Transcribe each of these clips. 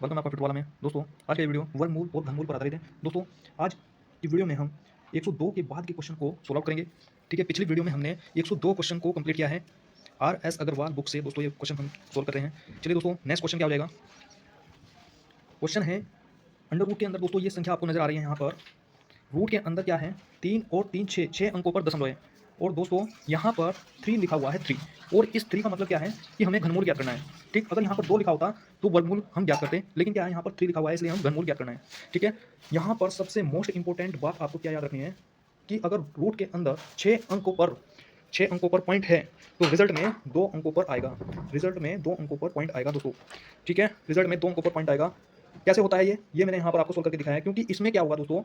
Welcome आपका fit वाला में। दोस्तों आज का ये वीडियो वर्गमूल और घनमूल पर आधारित है। दोस्तों आज की वीडियो में हम 102 के बाद के क्वेश्चन को सॉल्व करेंगे। ठीक है, पिछली वीडियो में हमने 102 क्वेश्चन को कंप्लीट किया है RS अग्रवाल बुक से। दोस्तों ये क्वेश्चन हम सॉल्व कर रहे हैं। चलिए दोस्तों, नेक्स्ट क्वेश्चन क्या हो जाएगा। क्वेश्चन है अंडर रूट के अंदर। दोस्तों ये संख्या आपको नजर आ रही है यहाँ पर। रूट के अंदर क्या है, 3 और 3 6 अंकों पर दशमलव है। और दोस्तों यहाँ पर 3 लिखा हुआ है 3, और इस 3 का मतलब क्या है कि हमें घनमूल ज्ञात करना है। ठीक, अगर यहाँ पर 2 लिखा होता तो वर्गमूल हम ज्ञात करते, लेकिन क्या है यहाँ पर 3 लिखा हुआ है, इसलिए हम घनमूल ज्ञात करना है। ठीक है, यहाँ पर सबसे मोस्ट इंपॉर्टेंट बात आपको क्या याद रखनी है कि अगर रूट के अंदर 6 अंकों पर पॉइंट है तो रिजल्ट में 2 अंकों पर आएगा। रिजल्ट में 2 अंकों पर पॉइंट आएगा दोस्तों। ठीक है, रिजल्ट में 2 अंकों पर पॉइंट आएगा। कैसे होता है ये मैंने यहाँ पर आपको सोल्व करके दिखाया है। क्योंकि इसमें क्या होगा दोस्तों,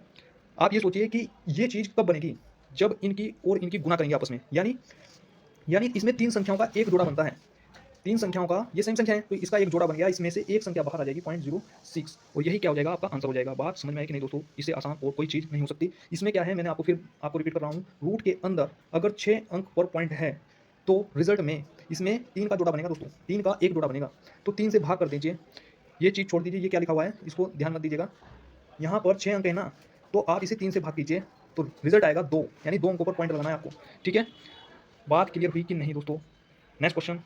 आप ये सोचिए कि ये चीज़ कब बनेगी, जब इनकी और इनकी गुना करेंगे आपस में। यानी इसमें 3 संख्याओं का एक जोड़ा बनता है। 3 संख्याओं का ये सेम संख्या है तो इसका एक जोड़ा बन गया, इसमें से एक संख्या बाहर आ जाएगी 0.06, और यही क्या हो जाएगा, आपका आंसर हो जाएगा। बात समझ में आई कि नहीं दोस्तों? इससे आसान और कोई चीज़ नहीं हो सकती। इसमें क्या है, मैंने आपको रिपीट कर रहा हूँ, रूट के अंदर अगर 6 अंक पर पॉइंट है तो रिजल्ट में इसमें 3 का जोड़ा बनेगा दोस्तों, 3 का एक जोड़ा बनेगा। तो 3 से भाग कर दीजिए, ये चीज़ छोड़ दीजिए, ये क्या लिखा हुआ है इसको ध्यान मत दीजिएगा। यहाँ पर 6 अंक है ना, तो आप इसे 3 से भाग कीजिए तो रिजल्ट आएगा 2, यानी 2 अंकों पर पॉइंट लगाना है आपको। ठीक है, बात क्लियर हुई कि नहीं दोस्तों? नेक्स्ट क्वेश्चन,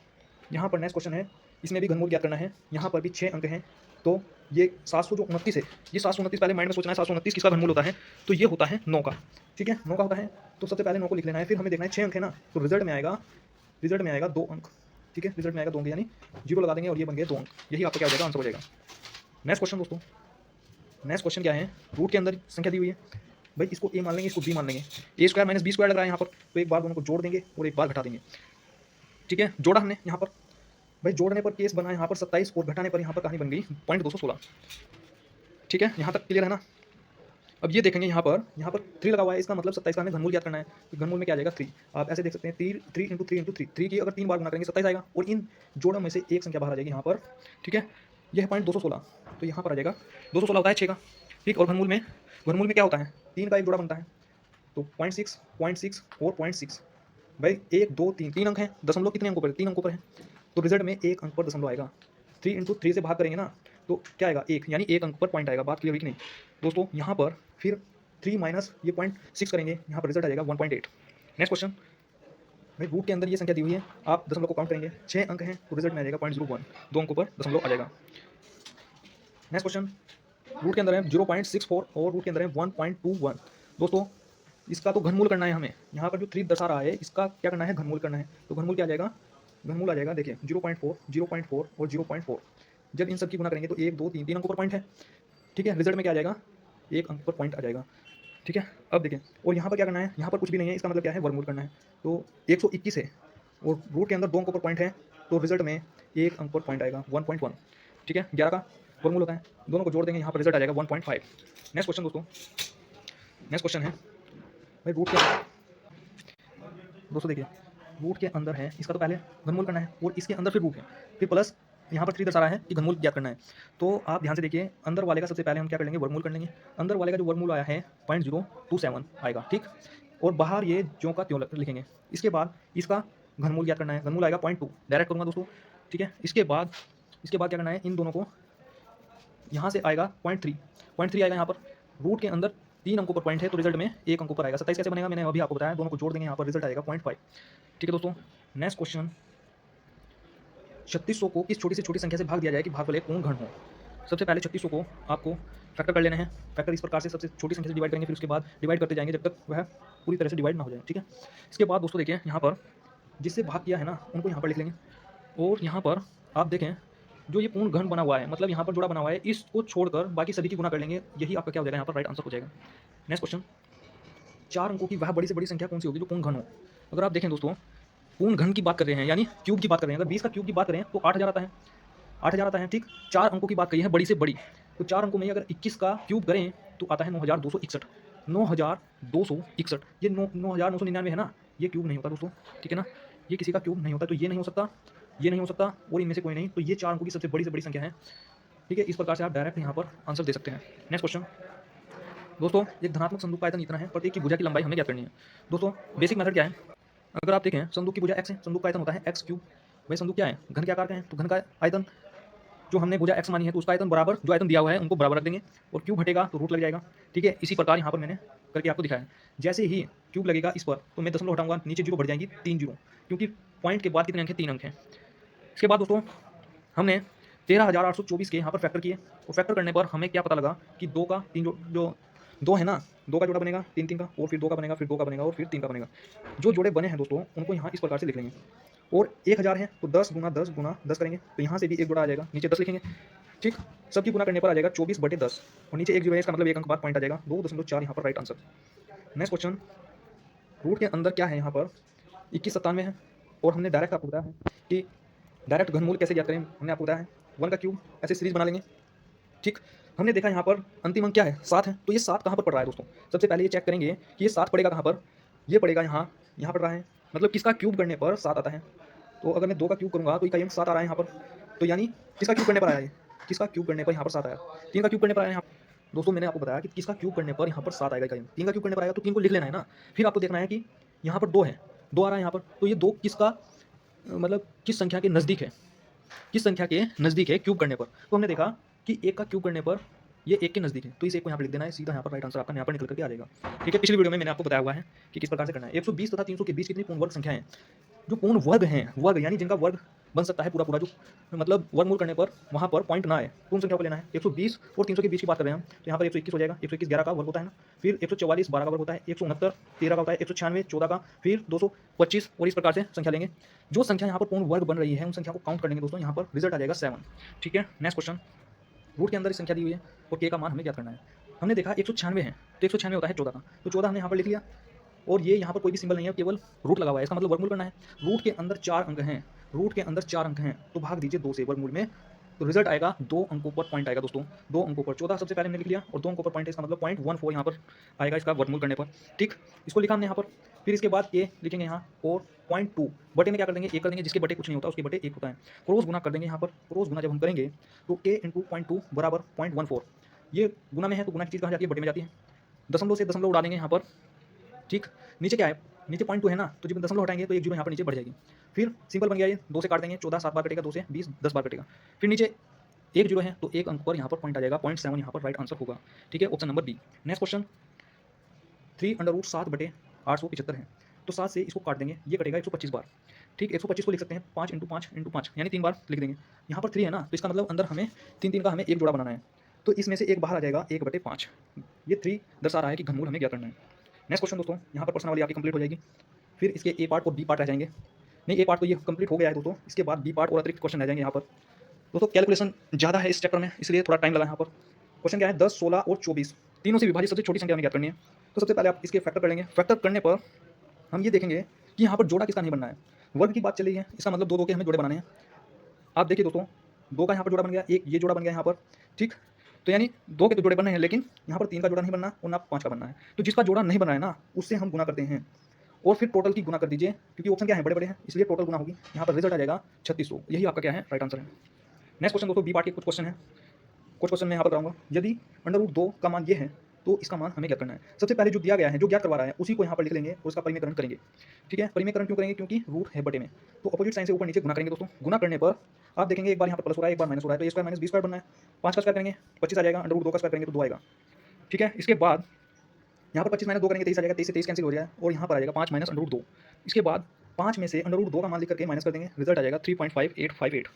यहाँ पर नेक्स्ट क्वेश्चन है, इसमें भी घनमूल ज्ञात करना है। यहाँ पर भी 6 अंक हैं, तो ये 729 है। ये 729 पहले माइंड में सोचना है, 729 किसका घनमूल होता है, तो ये होता है 9 का। ठीक है, 9 का होता है, तो सबसे पहले 9 को लिख लेना है। फिर हमें देखना है 6 अंक है ना, तो रिजल्ट में आएगा 2 अंक। ठीक है, रिजल्ट में आएगा 2 अंक, यानी 0 लगा देंगे और ये बन गए 2 अंक। यही आपका क्या हो जाएगा, आंसर हो जाएगा। नेक्स्ट क्वेश्चन दोस्तों, नेक्स्ट क्वेश्चन क्या है, रूट के अंदर संख्या दी हुई है भाई, इसको a मान लेंगे, इसको b मान लेंगे। a square minus B square लग रहा है यहाँ पर, तो एक बार दोनों को जोड़ देंगे और एक बार घटा देंगे। ठीक है, जोड़ा हमने यहाँ पर भाई, जोड़ने पर केस बना यहाँ पर 27 और घटाने पर यहाँ पर कहानी बन गई पॉइंट 216। ठीक है, यहाँ तक क्लियर है ना? अब ये देखेंगे यहाँ पर 3 लगा हुआ है, इसका मतलब 27 का हमें घनमूल ज्ञात करना है। तो घनमूल में क्या आ जाएगा 3। आप ऐसे देख सकते हैं, 3 इंटू 3 की अगर 3 बार गुना करेंगे 27 आएगा, और इन जोड़ों में से एक संख्या बाहर आ जाएगी यहाँ पर। ठीक है, यह है पॉइंट 216, तो यहाँ पर आ जाएगा 216 होता है 6 का। ठीक, और घनमूल में क्या होता है, 3 का एक जोड़ा बनता है, तो 0.6 और 0.6 भाई 1 2 3 3 अंक हैं, दशमलव कितने अंकों पर, 3 अंकों पर है, तो रिजल्ट में 1 अंक पर दशमलव आएगा। 3 इंटू 3 से भाग करेंगे ना, तो क्या आएगा 1, यानी 1 अंक पर पॉइंट आएगा। बात क्लियर हुई कि नहीं दोस्तों? यहाँ पर फिर 3 माइनस ये 0.6 करेंगे, यहाँ पर रिजल्ट आ जाएगा 1.8। नेक्स्ट क्वेश्चन भाई, रूट के अंदर ये संख्या दी हुई है, आप दशमलव को काउंट करेंगे, 6 अंक हैं तो रिजल्ट में आ जाएगा 0.01, 2 अंकों पर दशमलव आ जाएगा। नेक्स्ट क्वेश्चन, रूट के अंदर है 0.64 और रूट के अंदर है 1.21। दोस्तों इसका तो घनमूल करना है हमें। यहाँ पर जो 3 दर्शा रहा है इसका क्या करना है, घनमूल करना है। तो घनमूल क्या आ जाएगा, घनमूल आ जाएगा देखिए 0.4 0.4 और 0.4। जब इन सब की गुना करेंगे तो 1 2 3 अंकों पर पॉइंट है। ठीक है, रिजल्ट में क्या आ जाएगा, 1 अंक पर पॉइंट आ जाएगा। ठीक है, अब देखें, और यहाँ पर क्या करना है, यहाँ पर कुछ भी नहीं है, इसका मतलब क्या है, वर्गमूल करना है। तो 121 है और रूट के अंदर 2 अंकों पर पॉइंट है, तो रिजल्ट में 1 अंक पर पॉइंट आएगा 1.1। ठीक है, 11 का वर्गमूल होता है, दोनों को जोड़ देंगे, यहाँ पर रिजल्ट आ जाएगा 1.5। नेक्स्ट क्वेश्चन दोस्तों, नेक्स्ट क्वेश्चन है भाई, रूट के दोस्तों देखिए, रूट के अंदर है, इसका तो पहले घनमूल करना है, और इसके अंदर फिर रूट है, फिर प्लस यहाँ पर 3 दर्शा रहा है कि घनमूल ज्ञात करना है। तो आप ध्यान से देखिए, अंदर वाले का सबसे पहले हम क्या कर लेंगे, वर्गमूल कर लेंगे। अंदर वाले का जो वर्गमूल आया है 0.027 आएगा। ठीक, और बाहर ये ज्यों का त्यों लिखेंगे। इसके बाद इसका घनमूल ज्ञात करना है, घनमूल आएगा 0.2, डायरेक्ट करूँगा दोस्तों। ठीक है, इसके बाद क्या करना है, इन दोनों को यहाँ से आएगा 0.3 आएगा यहाँ पर। रूट के अंदर 3 अंकों पर पॉइंट है, तो रिजल्ट में 1 अंकों पर आएगा। 27 कैसे बनेगा, मैंने अभी आपको बताया, दोनों को जोड़ देंगे, यहाँ पर रिजल्ट आएगा 0.5। ठीक है दोस्तों, नेक्स्ट क्वेश्चन, 3600 को किस छोटी से छोटी संख्या से भाग दिया जाए कि भागफल एक पूर्ण घन हो। सबसे पहले 3600 को आपको फैक्टर कर लेना है। फैक्टर इस प्रकार से सबसे छोटी संख्या से डिवाइड करेंगे, फिर उसके बाद डिवाइड करते जाएंगे जब तक वह पूरी तरह से डिवाइड ना हो जाए। ठीक है, इसके बाद दोस्तों देखिए, यहाँ पर जिससे भाग किया है ना, उनको यहाँ पर लिख लेंगे, और यहाँ पर आप देखें जो ये पूर्ण घन बना हुआ है, मतलब यहाँ पर जोड़ा बना हुआ है, इसको छोड़कर बाकी सभी की गुना कर लेंगे, यही आपका क्या हो जाएगा, यहाँ पर राइट आंसर हो जाएगा। नेक्स्ट क्वेश्चन, 4 अंकों की वह बड़ी से बड़ी संख्या कौन सी होगी जो पूर्ण घन हो। अगर आप देखें दोस्तों, पूर्ण घन की बात कर रहे हैं, यानी क्यूब की बात कर रहे हैं, अगर 20 का क्यूब की बात करें तो 8000 आता है, 8000 आता है। ठीक, 4 अंकों की बात कही है बड़ी से बड़ी, तो 4 अंकों में अगर 21 का क्यूब करें तो आता है 9261। 9261, ये 9999 है ना, ये क्यूब नहीं होता दोस्तों। ठीक है ना, ये किसी का क्यूब नहीं होता, तो ये नहीं हो सकता, ये नहीं हो सकता, और इनमें से कोई नहीं, तो ये 4 अंकों की सबसे बड़ी से बड़ी संख्या है। ठीक है, इस प्रकार से आप डायरेक्ट यहाँ पर आंसर दे सकते हैं। नेक्स्ट क्वेश्चन दोस्तों, एक धनात्मक संदूक का आयतन इतना है, प्रत्येक की भुजा की लंबाई हमें ज्ञात करनी है। दोस्तों बेसिक मेथड क्या है, अगर आप देखें संदूक की भुजा x है, संदूक का आयतन होता है x क्यूब। भाई संदूक क्या है, घन के आकार का है, तो घन का आयतन जो हमने भुजा x मानी है तो उसका आयतन बराबर जो आयतन दिया हुआ है उनको बराबर रख देंगे, और क्यूब हटेगा तो रूट लग जाएगा। ठीक है, इसी प्रकार यहाँ पर मैंने करके आपको दिखाया है। जैसे ही क्यूब लगेगा इस पर तो मैं दशमलव हटाऊंगा, नीचे जीरो बढ़ जाएंगी 3 जीरो, क्योंकि पॉइंट के बाद कितने अंक हैं, 3 अंक हैं। इसके बाद दोस्तों हमने 13,824 के यहाँ पर फैक्टर किए, और फैक्टर करने पर हमें क्या पता लगा कि दो का तीन जो दो है ना, दो का जोड़ा बनेगा तीन तीन का, और फिर दो का बनेगा, फिर दो का बनेगा, और फिर तीन का बनेगा। जो जोड़े बने हैं दोस्तों उनको यहाँ इस प्रकार से लिख लेंगे। और 1000 है तो 10 गुना 10 गुना 10 करेंगे तो यहाँ से भी एक जोड़ा आ जाएगा, नीचे 10 लिखेंगे। ठीक, सबकी गुना करने पर आ जाएगा 24/10, और नीचे एक जीरो है, इसका मतलब एक अंक बाद पॉइंट आ जाएगा 2.4 यहाँ पर right answer. Next question, root के अंदर क्या है यहाँ पर 2197 है, और हमने डायरेक्ट आपको बताया है कि डायरेक्ट घनमूल कैसे ज्ञात करें, हमने आपको बताया है 1 का क्यूब, ऐसे सीरीज बना लेंगे। ठीक, हमने देखा यहाँ पर अंतिम अंक क्या है, 7 है, तो ये 7 कहाँ पर पड़ रहा है दोस्तों। सबसे पहले ये चेक करेंगे कि ये 7 पड़ेगा कहाँ पर, ये पड़ेगा यहाँ, यहाँ पड़ रहा है, मतलब किसका क्यूब करने पर 7 आता है। तो अगर मैं 2 का क्यूब करूँगा तो इकाई अंक 7 आ रहा है यहाँ पर, तो यानी किसका क्यूब करने पर आया, ये किसका क्यूब करने पर यहाँ पर 7 आया, 3 का क्यूब करने पर आया यहाँ। दोस्तों मैंने आपको बताया कि किसका क्यूब करने पर यहाँ पर 7 आएगा इकाई अंक, 3 का क्यूब करने पर आएगा तो 3 को लिख लेना है ना। फिर आपको देखना है कि यहाँ पर 2 है, 2 आ रहा है यहाँ पर, तो ये 2 किसका मतलब किस संख्या के नज़दीक है, किस संख्या के नज़दीक है क्यूब करने पर। तो हमने देखा कि 1 का क्यूब करने पर ये 1 के नज़दीक है, तो इस 1 को यहाँ पर लिख देना है, सीधा यहाँ पर राइट आंसर आपका यहाँ पर निकल करके आ जाएगा। ठीक है, पिछली वीडियो में मैंने आपको बताया हुआ है कि किस प्रकार से करना है। 120 तथा 300 के बीच कितनी पूर्ण वर्ग संख्याएं हैं, जो पूर्ण वर्ग हैं, वर्ग यानी जिनका वर्ग बन सकता है पूरा पूरा, जो मतलब वर्गमूल करने पर वहाँ पर पॉइंट ना आए, पूर्ण संख्या को लेना है। 120 और 300 के बीच की बात कर रहे हैं हम, तो यहाँ पर 121 हो जाएगा, 121 11 का वर्ग होता है ना, फिर 144 12 का वर्ग होता है, 169 13 का होता है, 196 14 का, फिर 225, और इस प्रकार से संख्या लेंगे। जो संख्या यहाँ पर पूर्ण वर्ग बन रही है उन संख्या को काउंट कर लेंगे दोस्तों, यहाँ पर रिजल्ट आ जाएगा 7। ठीक है, नेक्स्ट क्वेश्चन, रूट के अंदर इस संख्या दी हुई है और के का मान हमें ज्ञात करना है। हमने देखा 196 है, तो 196 होता है 14 का, तो 14 हमने यहाँ पर लिख लिया, और ये यहाँ पर कोई भी सिंबल नहीं है, केवल रूट लगा हुआ है, इसका मतलब वर्गमूल करना है। रूट के अंदर 4 अंक हैं, रूट के अंदर 4 अंक हैं, तो भाग दीजिए 2 से वर्गमूल में, तो रिजल्ट आएगा 2 अंकों पर पॉइंट आएगा दोस्तों, 2 अंकों पर। 14 सबसे पहले हमने लिख लिया और 2 अंकों पर पॉइंट है, इसका मतलब 0.14 यहाँ पर आएगा इसका वर्गमूल करने पर। ठीक, इसको लिखा हमने यहाँ पर, फिर इसके बाद के लिखेंगे यहाँ, और 0.2 बटे में क्या कर देंगे, 1 कर देंगे, जिसके बटे कुछ नहीं होता उसके बटे 1 होता है। क्रॉस गुना कर देंगे यहाँ पर, क्रॉस गुना जब हम करेंगे तो k इंटू 0.2 बराबर 0.14, ये गुना में है तो गुना की चीज़ कहाँ जाती है, बटे में जाती है। दशमलव से दशमलव उड़ा देंगे यहाँ पर। ठीक, नीचे क्या है, नीचे 0.2 है ना, तो जब दशमलव हटाएंगे तो एक जीरो यहाँ पर नीचे बढ़ जाएगी। फिर सिंपल बन गया ये, 2 से काट देंगे, 14 7 बार कटेगा, 2 से 20 10 बार कटेगा। फिर नीचे एक जीरो है तो एक अंक पर यहाँ पर पॉइंट आ जाएगा, 0.7 यहाँ पर राइट आंसर होगा। ठीक है, option number B. Next question, 3√7/875 है, तो 7 से इसको काट देंगे, ये कटेगा 125 बार। ठीक, 125 को लिख सकते हैं 5 × 5 × 5, यानी 3 बार लिख देंगे। यहाँ पर 3 है ना, तो इसका मतलब अंदर हमें 3 का हमें एक जोड़ा बनाना है, तो इसमें से एक बाहर आ जाएगा 1/5। ये 3 दर्शा रहा है कि घनमूल हमें क्या करना है। नेक्स्ट क्वेश्चन दोस्तों, यहाँ पर प्रश्नावली आपकी कंप्लीट हो जाएगी, फिर इसके ए पार्ट और बी पार्ट रह जाएंगे। नहीं, ए पार्ट तो ये कंप्लीट हो गया है दोस्तों, इसके बाद बी पार्ट और अतिरिक्त क्वेश्चन रह जाएंगे। यहाँ पर दोस्तों कैलकुलेशन ज़्यादा है इस चैप्टर में, इसलिए थोड़ा टाइम लगा। यहाँ पर क्वेश्चन क्या है, 10 16 और 24 तीनों से विभाजित सबसे छोटी संख्या हमें ज्ञात करनी है। तो सबसे पहले आप इसके फैक्टर कर लेंगे, फैक्टर करने पर हम ये देखेंगे कि यहाँ पर जोड़ा किसका नहीं बनना है। वर्ग की बात चली है, इसका मतलब 2 2 के हमें जोड़े बनाने हैं। आप देखिए दोस्तों, 2 का यहाँ पर जोड़ा बन गया, एक ये जोड़ा बन गया यहाँ पर। ठीक, तो यानी 2 के तो जोड़े बनने हैं, लेकिन यहाँ पर 3 का जोड़ा नहीं बनना और ना 5 का बनना है। तो जिसका जोड़ा नहीं बना है ना, उससे हम गुना करते हैं, और फिर टोटल की गुना कर दीजिए, क्योंकि ऑप्शन क्या है, बड़े बड़े हैं, इसलिए टोटल गुना होगी। यहाँ पर रिजल्ट आ जाएगा 3600, यही आपका क्या है, राइट आंसर है। नेक्स्ट क्वेश्चन दोस्तों, बी पार्ट के कुछ क्वेश्चन है, कुछ क्वेश्चन मैं यहाँ पर कराऊंगा। यदि √2 का मान ये है तो इसका मान हमें ज्ञात करना है। सबसे पहले जो दिया गया है, जो ज्ञात करवा रहा है, उसी को यहाँ पर लिख लेंगे और उसका परिमेयकरण करेंगे। ठीक है, परिमेयकरण क्यों करेंगे, क्योंकि रूट है बटे में, तो अपोजिट साइन से ऊपर नीचे गुना करेंगे दोस्तों। गुना करने पर आप देखेंगे एक बार यहाँ पर प्लस हो रहा है, एक बार माइनस हो रहा है, तो a square minus b square बनना है। 5 का स्क्वायर करेंगे 25 आ जाएगा, √2 का स्क्वायर करेंगे तो 2 आएगा। ठीक है, इसके बाद यहाँ पर 25 - 2 करेंगे 23 आ जाएगा, 23 से 23 कैंसिल हो जाएगा, और यहाँ पर आ जाएगा 5 - √2। इसके बाद 5 में से √2 का मान लिख करके माइनस कर देंगे, रिजल्ट आ जाएगा 3.5858।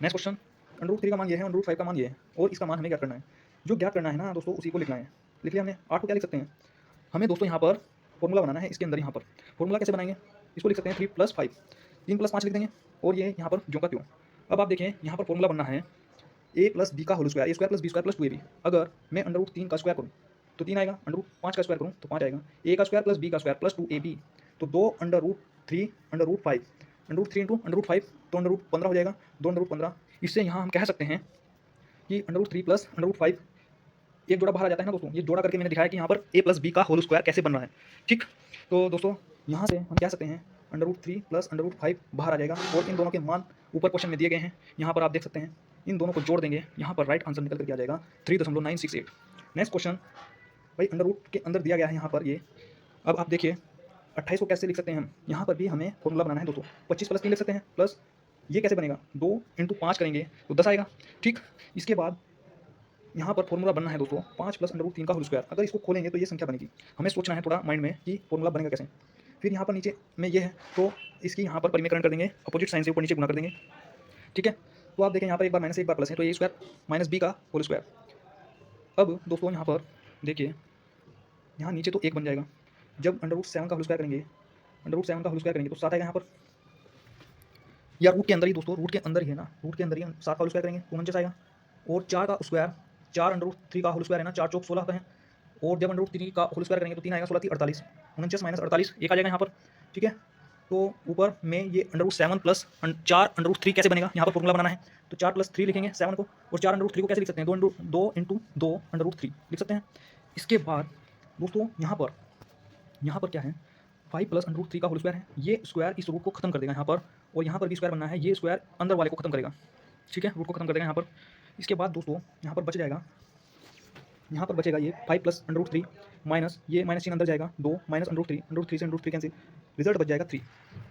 नेक्स्ट क्वेश्चन, √3 का मान ये है, √5 का मान ये है, और इसका मान हमें ज्ञात करना है। जो ज्ञात करना है ना दोस्तों, उसी को लिखना है। लिख लिया हमने। 8 को क्या लिख सकते हैं, हमें दोस्तों यहाँ पर फॉर्मूला बनाना है, इसके अंदर यहाँ पर फॉर्मूला कैसे बनाएंगे, इसको लिख सकते हैं 3 + 5, 3 + 5 लिख देंगे, और ये यहाँ पर ज्यों का त्यों। अब आप देखें यहाँ पर फॉर्मूला बनना है a + b का whole square, a² + b² + 2ab। अगर मैं √3 का स्क्वायर करूँ तो 3 आएगा, √5 का स्क्वायर करूँ तो 5 आएगा, a का स्क्वायर + b का स्क्वायर + 2ab, तो 2 √3 √5, √3 × √5 तो √15 हो जाएगा, 2 √15। इससे यहाँ हम कह सकते हैं कि √3 + √5, एक जोड़ा बाहर आ जाता है ना दोस्तों। ये जोड़ा करके मैंने दिखाया कि यहाँ पर a + b का होल स्क्वायर कैसे बन रहा है। ठीक, तो दोस्तों यहाँ से हम कह सकते हैं √3 + √5 बाहर आ जाएगा, और इन दोनों के मान ऊपर क्वेश्चन में दिए गए हैं, यहाँ पर आप देख सकते हैं। इन दोनों को जोड़ देंगे, यहाँ पर राइट आंसर निकल करके आ जाएगा 3.968। नेक्स्ट क्वेश्चन, भाई अंडर रूट के अंदर दिया गया है यहाँ पर ये। अब आप देखिए 28 को कैसे लिख सकते हैं हम, यहाँ पर भी हमें फॉर्मूला बनाना है दोस्तों। 25 + 3 लिख सकते हैं, प्लस ये कैसे बनेगा, 2 इंटू 5 करेंगे तो 10 आएगा। ठीक, इसके बाद यहाँ पर फॉर्मूला बनना है दोस्तों 5 प्लस अंडर रूट 3 का होल स्क्वायर। अगर इसको खोलेंगे तो ये संख्या बनेगी। हमें सोचना है थोड़ा माइंड में कि फॉर्मूला बनेगा कैसे। फिर यहाँ पर नीचे में ये है तो इसकी यहाँ पर परिमेयकरण कर देंगे, अपोजिट साइन से ऊपर नीचे गुना कर देंगे। ठीक है, तो आप देखें यहाँ पर एक बार माइनस एक बार प्लस है तो ए स्क्वायर माइनस बी का होल स्क्वायर। अब दोस्तों यहाँ पर देखिए, यहाँ नीचे तो 1 बन जाएगा। जब अंडर रूट 7 का होल स्क्वायर करेंगे, अंडर रूट 7 का होल स्क्वायर करेंगे तो 7 आएगा यहाँ पर, या रूट के अंदर ही दोस्तों, रूट के अंदर ही है ना, रूट के अंदर ही 7 का होल स्क्वायर करेंगे तो 49 आएगा। और 4 का स्क्वायर, 4 अंडर रूट 3 का होल स्क्वायर है ना, 4 चौक 16 होता है। और जब अंडर रूट 3 का होल स्क्वायर करेंगे तो 3 आएगा, 16 3 48, 49 माइनस 48 एक आ जाएगा यहाँ पर। ठीक है, तो ऊपर में ये under root 7 plus 4 under root 3 कैसे बनेगा, यहाँ पर फॉर्मूला बनाना है तो 4 प्लस 3 लिखेंगे 7 को, और 4 अंडर रूट 3 को कैसे लिख सकते हैं, 2 इंटू 2 अंडर रूट 3 लिख सकते हैं। इसके बाद दोस्तों यहाँ पर क्या है, 5 प्लस अंडर रूट 3 का होल स्क्वायर है, ये स्क्वायर इस रूट को खत्म कर देगा यहाँ पर, और यहाँ पर भी स्क्वायर बनना है, ये स्क्वायर अंदर वाले को खत्म करेगा। ठीक है, रूट को खत्म कर देगा यहाँ पर। इसके बाद दोस्तों यहाँ पर बच जाएगा, यहाँ पर बचेगा ये 5 प्लस अंडर रूट 3 माइनस ये माइनस चिन्ह अंदर जाएगा 2 माइनस अंडर रूट 3 से अंडर रूट 3 कैंसिल, रिजल्ट बच जाएगा 3।